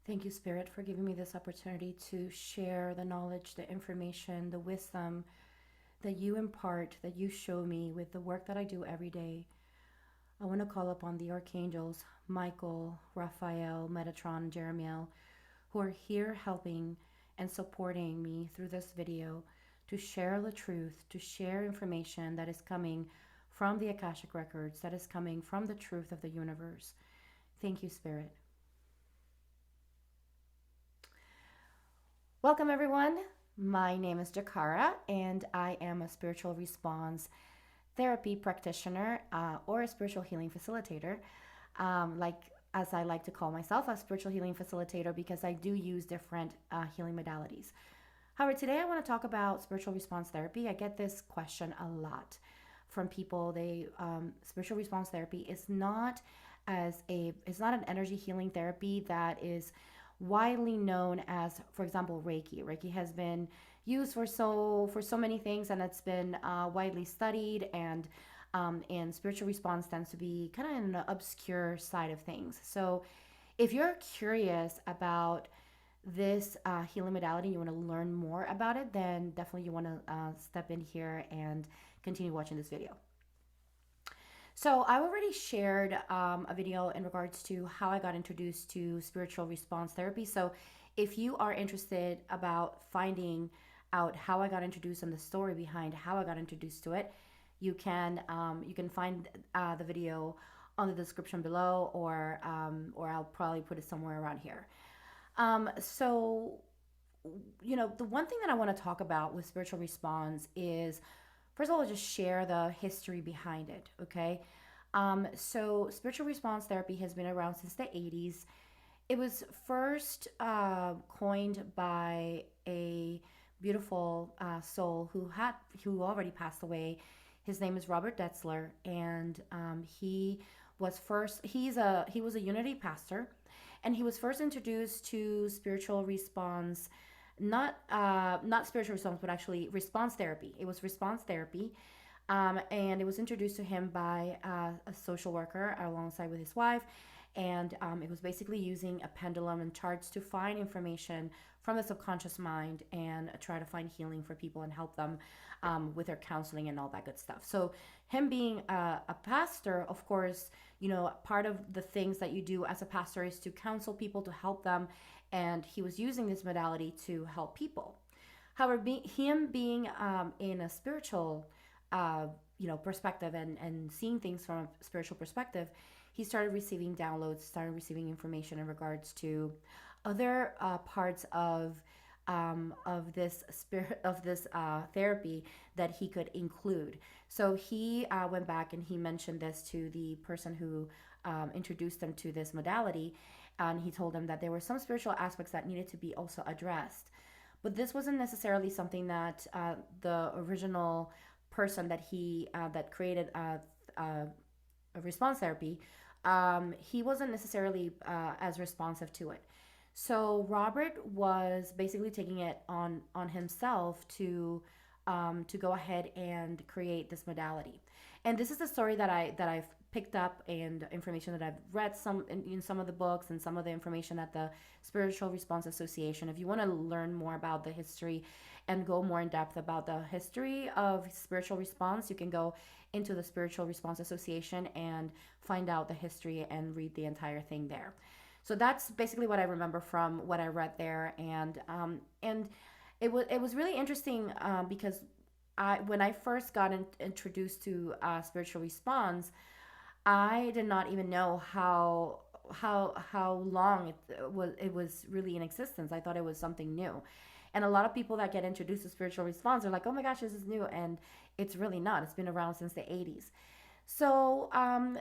Thank you, Spirit, for giving me this opportunity to share the knowledge, the information, the wisdom that you impart, that you show me with the work that I do every day. I want to call upon the archangels, Michael, Raphael, Metatron, Jeremiel, who are here helping and supporting me through this video to share the truth, to share information that is coming from the Akashic Records, that is coming from the truth of the universe. Thank you, Spirit. Welcome, everyone. My name is Jakara, and I am a spiritual response therapy practitioner or a spiritual healing facilitator. Like as I like to call myself, a spiritual healing facilitator, because I do use different healing modalities. However, today I want to talk about spiritual response therapy. I get this question a lot from people. Spiritual response therapy is not it's not an energy healing therapy that is widely known as, for example, Reiki. Reiki has been used for so many things, and it's been widely studied. And spiritual response tends to be kind of in the obscure side of things. So, if you're curious about this healing modality, you want to learn more about it, then definitely you want to step in here and continue watching this video. So I already shared a video in regards to how I got introduced to spiritual response therapy. So if you are interested about finding out how I got introduced and the story behind how I got introduced to it, you can find the video on the description below, or I'll probably put it somewhere around here. So the one thing that I want to talk about with spiritual response is, first of all, just share the history behind it, okay? So spiritual response therapy has been around since the 80s. It was first coined by a beautiful soul who already passed away. His name is Robert Detzler, and he was a Unity pastor, and he was first introduced to spiritual response, not spiritual response, but actually response therapy. It was response therapy, and it was introduced to him by a social worker alongside with his wife. And it was basically using a pendulum and charts to find information from the subconscious mind and try to find healing for people and help them with their counseling and all that good stuff. So him being a pastor, of course, part of the things that you do as a pastor is to counsel people, to help them. And he was using this modality to help people. However, him being in a spiritual perspective, and seeing things from a spiritual perspective, he started receiving downloads, started receiving information in regards to other parts of this therapy that he could include. So he went back and he mentioned this to the person who introduced them to this modality, and he told them that there were some spiritual aspects that needed to be also addressed. But this wasn't necessarily something that the original person that created a response therapy, he wasn't necessarily as responsive to it. So Robert was basically taking it on himself to go ahead and create this modality. And this is the story that I've picked up, and information that I've read in some of the books, and some of the information at the Spiritual Response Association. If you want to learn more about the history and go more in depth about the history of spiritual response, you can go into the Spiritual Response Association and find out the history and read the entire thing there. So that's basically what I remember from what I read there, and it was really interesting because when I first got introduced to spiritual response, I did not even know how long it was really in existence. I thought it was something new. And a lot of people that get introduced to spiritual response are like, "Oh my gosh, this is new," and it's really not. It's been around since the 80s. So,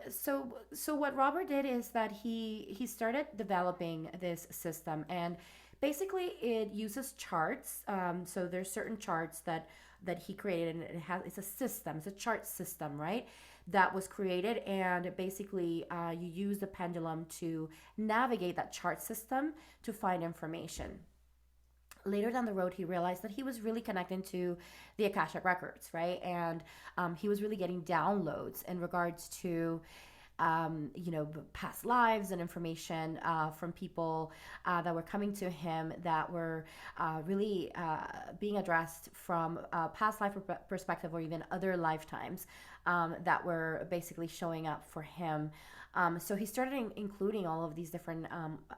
so what Robert did is that he started developing this system, and basically it uses charts. So there's certain charts that he created, and it's a system. It's a chart system, right? That was created, and basically you use the pendulum to navigate that chart system to find information. Later down the road, he realized that he was really connecting to the Akashic Records, right? And he was really getting downloads in regards to past lives and information from people that were coming to him that were really being addressed from a past life perspective or even other lifetimes that were basically showing up for him. So he started including all of these different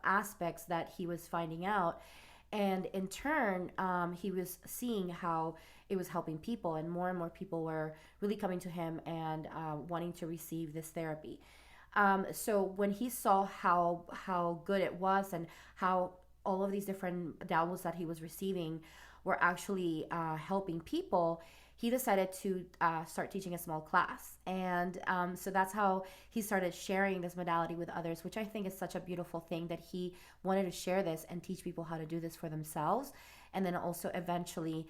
aspects that he was finding out. And in turn, he was seeing how it was helping people, and more people were really coming to him and wanting to receive this therapy. So when he saw how good it was and how all of these different downloads that he was receiving were actually helping people, he decided to start teaching a small class. And so that's how he started sharing this modality with others, which I think is such a beautiful thing, that he wanted to share this and teach people how to do this for themselves. And then also eventually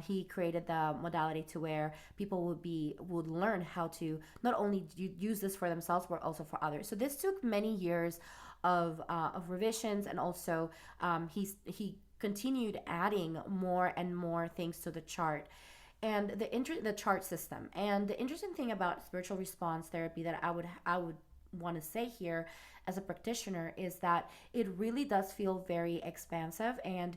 he created the modality to where people would learn how to not only use this for themselves but also for others. So this took many years of revisions, and also he continued adding more and more things to the chart and the chart system. And the interesting thing about spiritual response therapy that I would want to say here as a practitioner is that it really does feel very expansive, and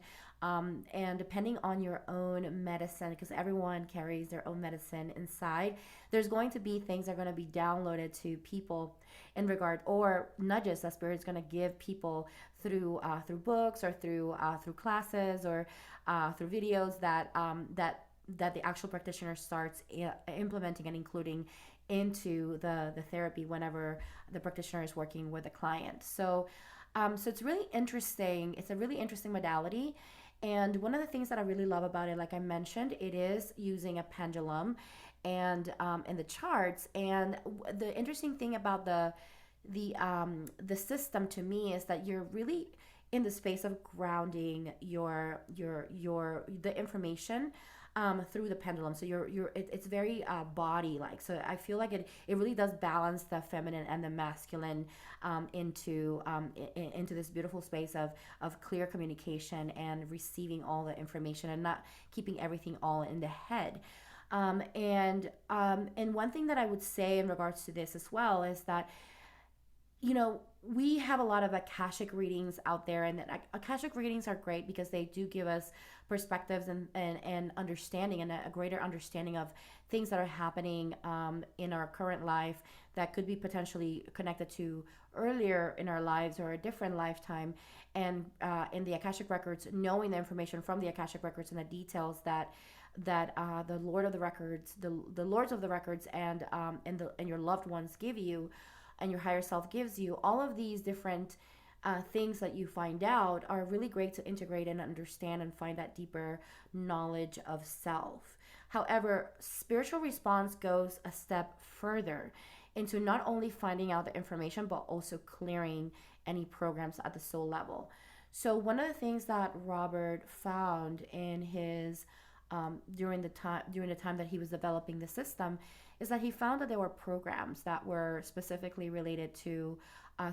depending on your own medicine, because everyone carries their own medicine inside, there's going to be things that are going to be downloaded to people in regard, or nudges that spirit's going to give people through books, or through classes, or through videos that the actual practitioner starts implementing and including into the therapy whenever the practitioner is working with a client. So it's really interesting. It's a really interesting modality. And one of the things that I really love about it, like I mentioned, it is using a pendulum and in the charts. And the interesting thing about the system to me is that you're really in the space of grounding the information through the pendulum. So it's very body like. So I feel like it really does balance the feminine and the masculine into this beautiful space of clear communication and receiving all the information and not keeping everything all in the head. And one thing that I would say in regards to this as well is that, we have a lot of Akashic readings out there, and Akashic readings are great because they do give us perspectives and understanding, and a greater understanding of things that are happening in our current life that could be potentially connected to earlier in our lives or a different lifetime. And in the Akashic records, knowing the information from the Akashic records and the details that the Lord of the Records, the Lords of the Records, and your loved ones give you, and your higher self gives you, all of these different things that you find out are really great to integrate and understand and find that deeper knowledge of self. However, spiritual response goes a step further into not only finding out the information but also clearing any programs at the soul level. So one of the things that Robert found in his during the time that he was developing the system is that he found that there were programs that were specifically related to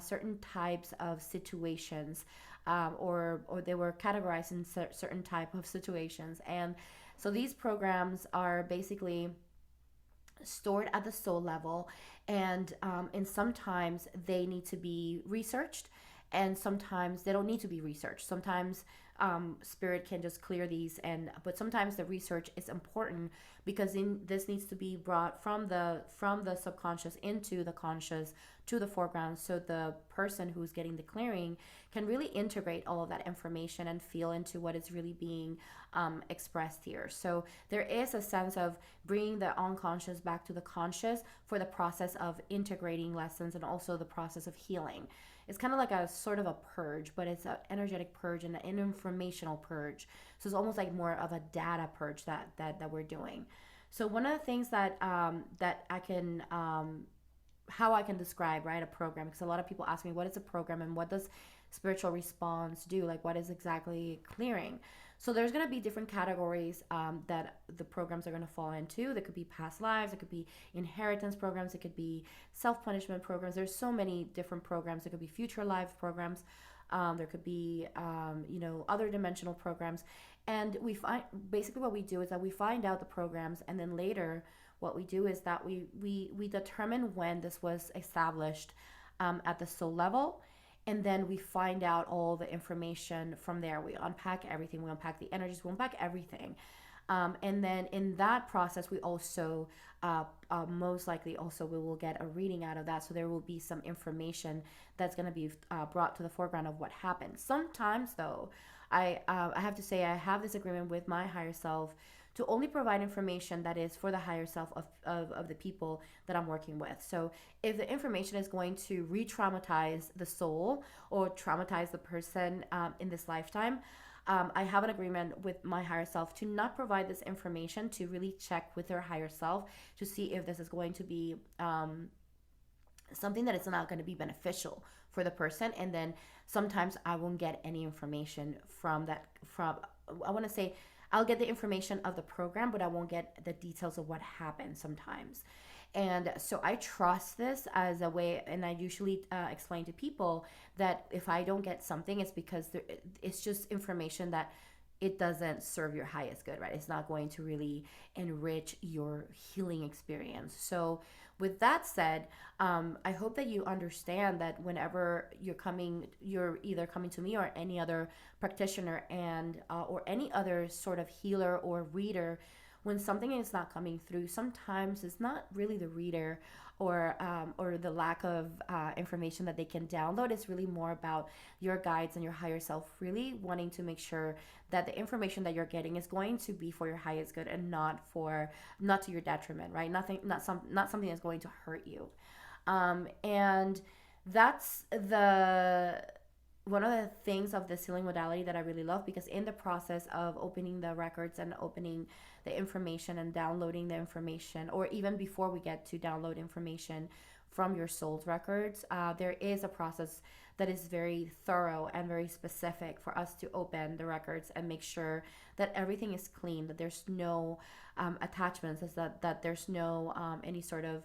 certain types of situations, or they were categorized in certain type of situations. And so these programs are basically stored at the soul level, and sometimes they need to be researched, and sometimes they don't need to be researched. Sometimes spirit can just clear these, but sometimes the research is important because this needs to be brought from the subconscious into the conscious to the foreground, so the person who's getting the clearing can really integrate all of that information and feel into what is really being expressed here. So there is a sense of bringing the unconscious back to the conscious for the process of integrating lessons and also the process of healing. It's kind of like a sort of a purge, but it's an energetic purge and an informational purge. So it's almost like more of a data purge that we're doing. So one of the things that I can how I can describe, right, a program, because a lot of people ask me what is a program and what does spiritual response do, like what is exactly clearing. So there's going to be different categories that the programs are going to fall into. There could be past lives, it could be inheritance programs, it could be self-punishment programs. There's so many different programs. There could be future life programs. There could be other dimensional programs. And we find basically what we do is that we find out the programs, and then later what we do is that we determine when this was established at the soul level, and then we find out all the information from there. We unpack everything. We unpack the energies. We unpack everything. And then in that process, we also most likely also we will get a reading out of that. So there will be some information that's going to be brought to the foreground of what happened. Sometimes, though, I have to say I have this agreement with my higher self to only provide information that is for the higher self of the people that I'm working with. So if the information is going to re-traumatize the soul or traumatize the person in this lifetime, I have an agreement with my higher self to not provide this information, to really check with their higher self to see if this is going to be something that is not going to be beneficial for the person. And then sometimes I won't get any information from that. I want to say I'll get the information of the program, but I won't get the details of what happened sometimes. And so I trust this as a way, and I usually explain to people that if I don't get something, it's because it's just information that it doesn't serve your highest good, right? It's not going to really enrich your healing experience. So with that said, I hope that you understand that whenever you're either coming to me or any other practitioner and or any other sort of healer or reader, when something is not coming through, sometimes it's not really the reader or the lack of information that they can download. It's really more about your guides and your higher self really wanting to make sure that the information that you're getting is going to be for your highest good and not to your detriment, right? Not something that's going to hurt you. And that's the one of the things of this healing modality that I really love, because in the process of opening the records and opening the information and downloading the information, or even before we get to download information from your soul's records, there is a process that is very thorough and very specific for us to open the records and make sure that everything is clean, that there's no attachments, that there's no any sort of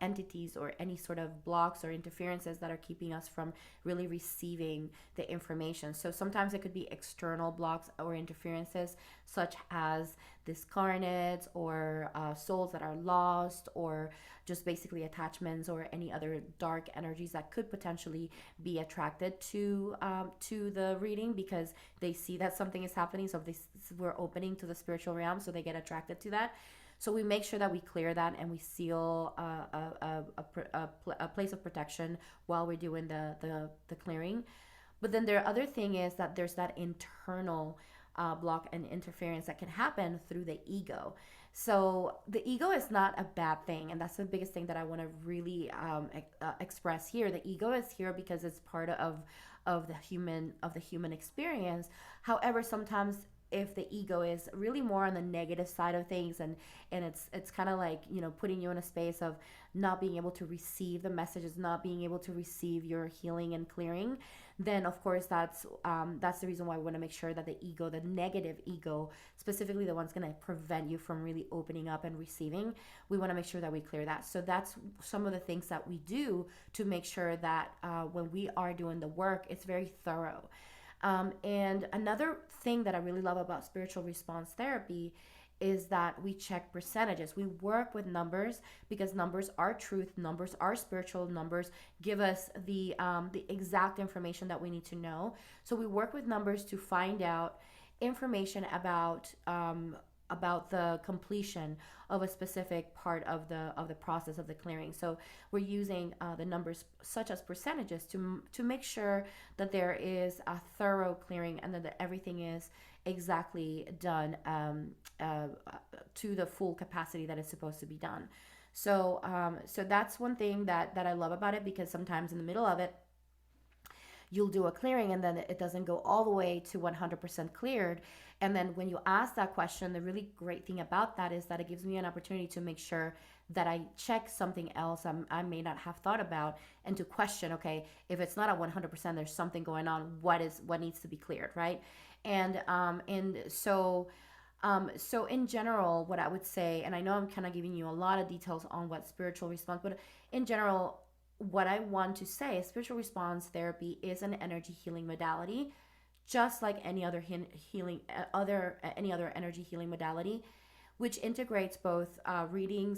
entities or any sort of blocks or interferences that are keeping us from really receiving the information. So sometimes it could be external blocks or interferences, such as discarnates or souls that are lost, or just basically attachments or any other dark energies that could potentially be attracted to the reading, because they see that something is happening. So we're opening to the spiritual realm, so they get attracted to that. So we make sure that we clear that and we seal a place of protection while we're doing the clearing. But then the other thing is that there's that internal block and interference that can happen through the ego. So the ego is not a bad thing, and that's the biggest thing that I want to really express here. The ego is here because it's part of the human experience. However, sometimes if the ego is really more on the negative side of things, and it's kind of like, putting you in a space of not being able to receive the messages, not being able to receive your healing and clearing, then of course that's the reason why we want to make sure that the ego, the negative ego, specifically the one's going to prevent you from really opening up and receiving, we want to make sure that we clear that. So that's some of the things that we do to make sure that when we are doing the work, it's very thorough. And another thing that I really love about spiritual response therapy is that we check percentages. We work with numbers because numbers are truth. Numbers are spiritual. Numbers give us the exact information that we need to know. So we work with numbers to find out information about the completion of a specific part of the process of the clearing. So we're using the numbers such as percentages to make sure that there is a thorough clearing and that everything is exactly done to the full capacity that is supposed to be done. So that's one thing that I love about it, because sometimes in the middle of it, you'll do a clearing and then it doesn't go all the way to 100% cleared. And then when you ask that question, the really great thing about that is that it gives me an opportunity to make sure that I check something else I may not have thought about, and to question, okay, if it's not at 100%, there's something going on. What needs to be cleared, right? And so in general, what I would say, and I know I'm kind of giving you a lot of details on what spiritual response, but in general, what I want to say is spiritual response therapy is an energy healing modality, just like any other energy healing modality. which integrates both reading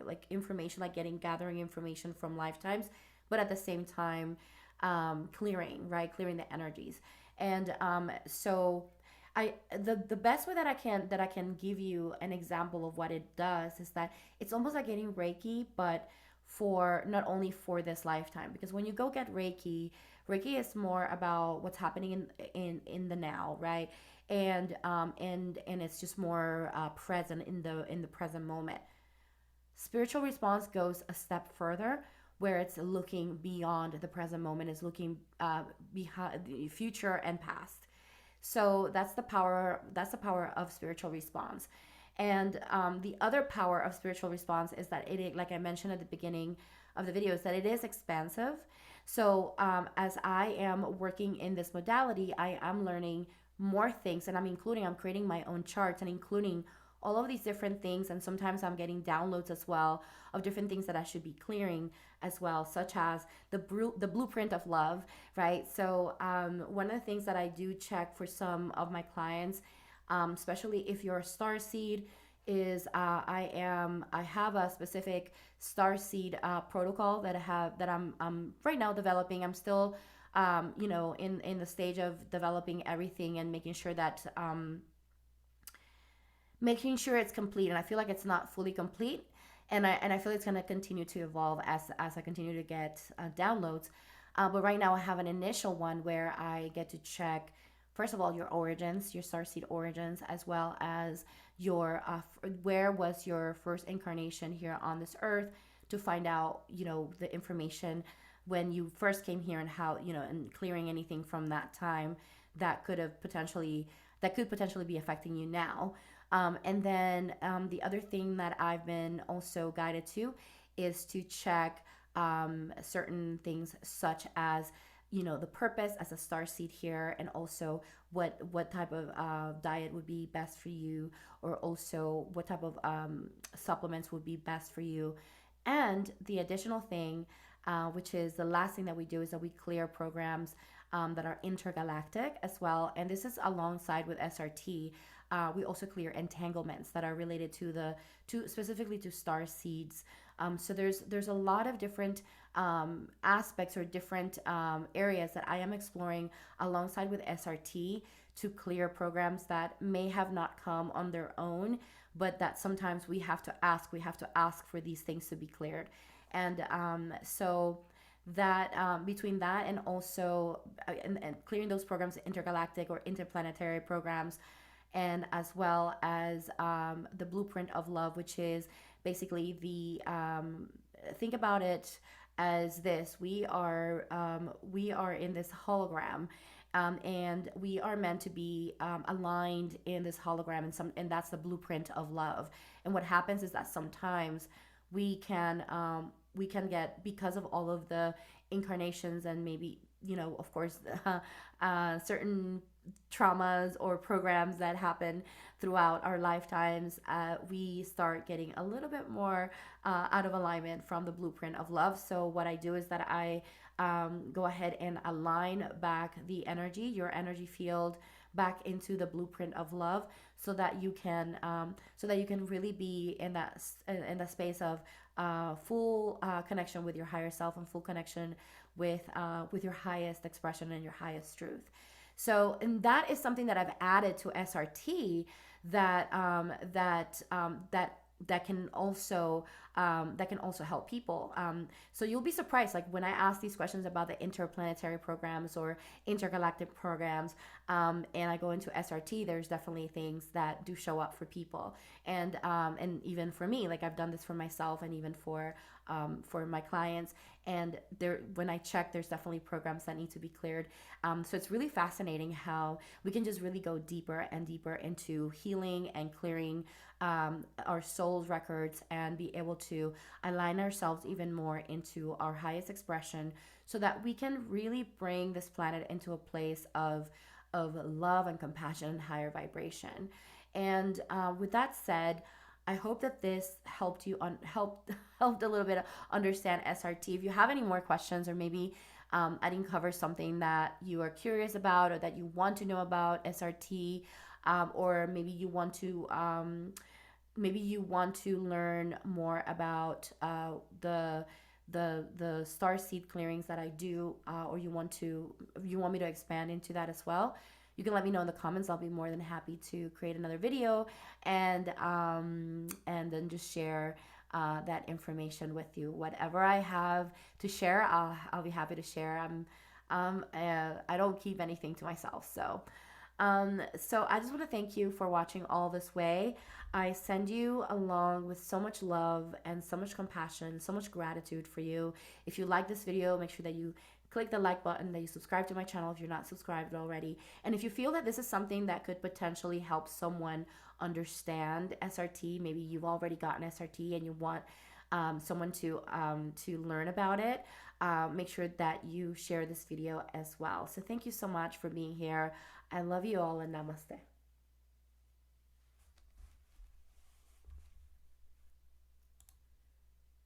like information, like gathering information from lifetimes, but at the same time, clearing, right, clearing the energies. And so the best way that I can give you an example of what it does is that it's almost like getting Reiki, but for not only for this lifetime, because when you go get Reiki is more about what's happening in the now, right? And it's just more present in the present moment. Spiritual response goes a step further, where it's looking beyond the present moment, is looking behind the future and past. So that's the power of spiritual response. And the other power of spiritual response is that it, like I mentioned at the beginning of the video, is that it is expansive. So as I am working in this modality, I am learning more things, and I'm creating my own charts and including all of these different things. And sometimes I'm getting downloads as well of different things that I should be clearing as well, such as the blueprint of love, right? So one of the things that I do check for some of my clients, especially if you're a star seed, is I have a specific star seed protocol that I'm right now developing. I'm still in the stage of developing everything and making sure it's complete. And I feel like it's not fully complete, and I feel it's going to continue to evolve as I continue to get downloads. But right now I have an initial one where I get to check, first of all, your origins, your starseed origins, as well as your where was your first incarnation here on this earth, to find out the information when you first came here, and how, and clearing anything from that time that could potentially be affecting you now. And then the other thing that I've been also guided to is to check certain things, such as the purpose as a star seed here, and also what type of diet would be best for you, or also what type of supplements would be best for you. And the additional thing, which is the last thing that we do, is that we clear programs that are intergalactic as well. And this is alongside with SRT. We also clear entanglements that are related to specifically to star seeds. So there's a lot of different aspects, or different areas that I am exploring alongside with SRT, to clear programs that may have not come on their own, but that sometimes we have to ask for these things to be cleared. And so that between that, and also and clearing those programs, intergalactic or interplanetary programs, and as well as the blueprint of love, which is basically think about it as this: we are in this hologram, and we are meant to be aligned in this hologram, and that's the blueprint of love. And what happens is that sometimes we can get, because of all of the incarnations, and maybe of course certain traumas or programs that happen throughout our lifetimes, we start getting a little bit more out of alignment from the blueprint of love. So what I do is that I go ahead and align back your energy field back into the blueprint of love, so that you can really be in that space of full connection with your higher self, and full connection with your highest expression and your highest truth. So, and that is something that I've added to SRT, that can also help people. So you'll be surprised, like when I ask these questions about the interplanetary programs or intergalactic programs, and I go into SRT, there's definitely things that do show up for people, and even for me, like I've done this for myself, and even for my clients. And when I check, there's definitely programs that need to be cleared. So it's really fascinating how we can just really go deeper and deeper into healing and clearing our soul's records, and be able to align ourselves even more into our highest expression, so that we can really bring this planet into a place of love and compassion and higher vibration. And with that said, I hope that this helped you helped a little bit understand SRT. If you have any more questions, or maybe I didn't cover something that you are curious about, or that you want to know about SRT, or maybe you want to learn more about the star seed clearings that I do, or you want me to expand into that as well. You can let me know in the comments. I'll be more than happy to create another video and then just share that information with you. Whatever I have to share, I'll be happy to share. I don't keep anything to myself, so I just want to thank you for watching all this way. I send you along with so much love and so much compassion, so much gratitude for you. If you like this video, make sure that you click the like button, that you subscribe to my channel if you're not subscribed already. And if you feel that this is something that could potentially help someone understand SRT, maybe you've already gotten SRT and you want someone to learn about it, make sure that you share this video as well. So thank you so much for being here. I love you all, and namaste.